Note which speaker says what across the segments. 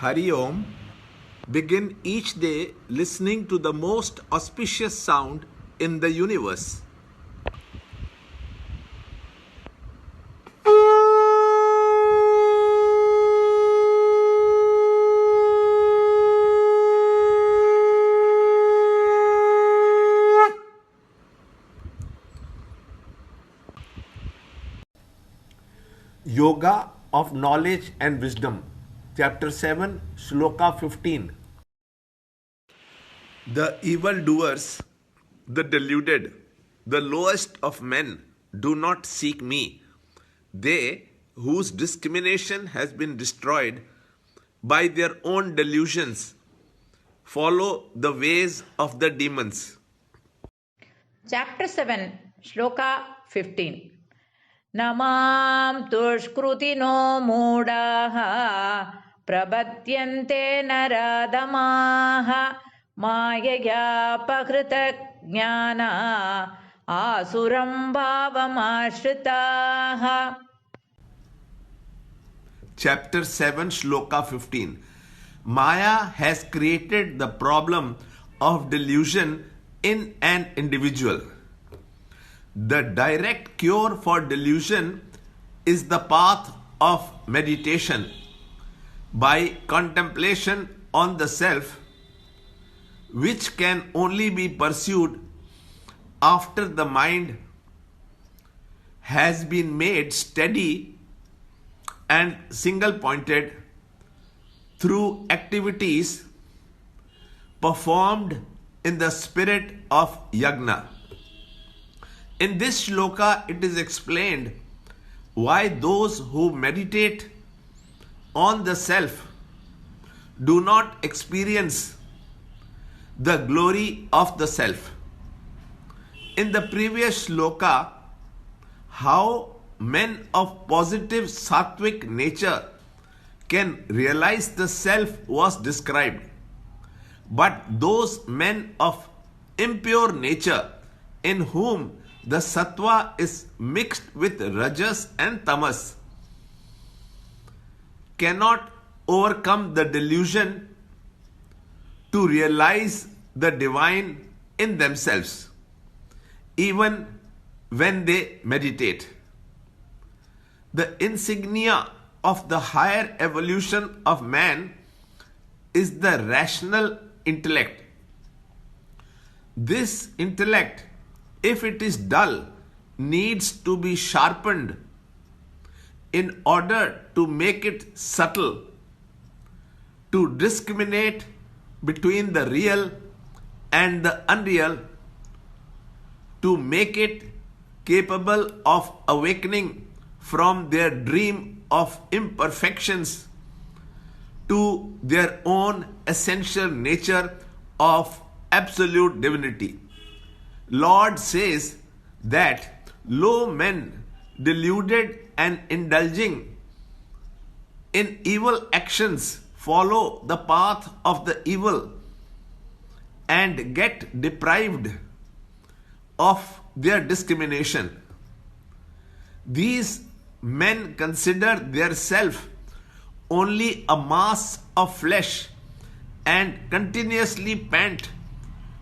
Speaker 1: Hari Om. Begin each day listening to the most auspicious sound in the universe. Yoga of Knowledge and Wisdom, Chapter 7, Shloka 15. The evildoers, the deluded, the lowest of men do not seek me. They, whose discrimination has been destroyed by their own delusions, follow the ways of the demons.
Speaker 2: Chapter 7, Shloka 15. Namam tushkrutino moodaha prabhatyante naradamaha mayaya pakrita jnana asuram bhavamashritaha.
Speaker 1: Chapter 7, Shloka 15. Maya has created the problem of delusion in an individual. The direct cure for delusion is the path of meditation by contemplation on the self, which can only be pursued after the mind has been made steady and single-pointed through activities performed in the spirit of yagna. In this shloka, it is explained why those who meditate on the self do not experience the glory of the self. In the previous shloka, how men of positive sattvic nature can realize the self was described. But those men of impure nature in whom the sattva is mixed with rajas and tamas cannot overcome the delusion to realize the divine in themselves, even when they meditate. The insignia of the higher evolution of man is the rational intellect. This intellect, if it is dull, needs to be sharpened in order to make it subtle, to discriminate between the real and the unreal, to make it capable of awakening from their dream of imperfections to their own essential nature of absolute divinity. Lord says that low men, deluded and indulging in evil actions, follow the path of the evil and get deprived of their discrimination. These men consider their self only a mass of flesh and continuously pant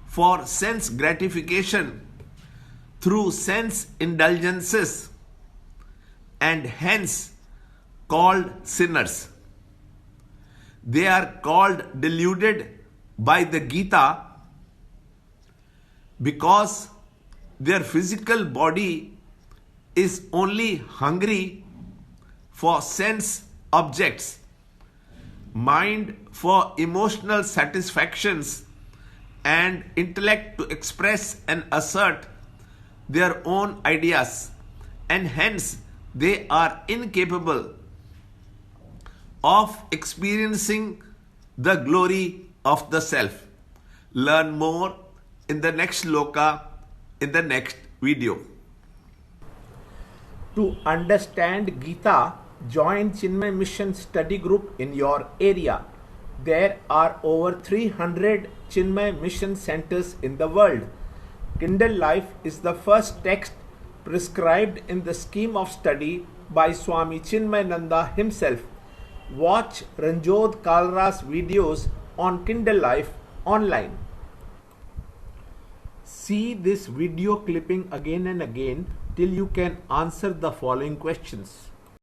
Speaker 1: for sense gratification through sense indulgences, and hence called sinners. They are called deluded by the Gita because their physical body is only hungry for sense objects, mind for emotional satisfactions, and intellect to express and assert their own ideas, and hence they are incapable of experiencing the glory of the self. Learn more in the next shloka in the next video. To understand Gita, join Chinmaya Mission study group in your area. There are over 300 Chinmaya Mission centers in the world. Kindle Life is the first text prescribed in the scheme of study by Swami Chinmayananda himself. watch Ranjot Kalra's videos on Kindle Life online. See this video clipping again and again till you can answer the following questions.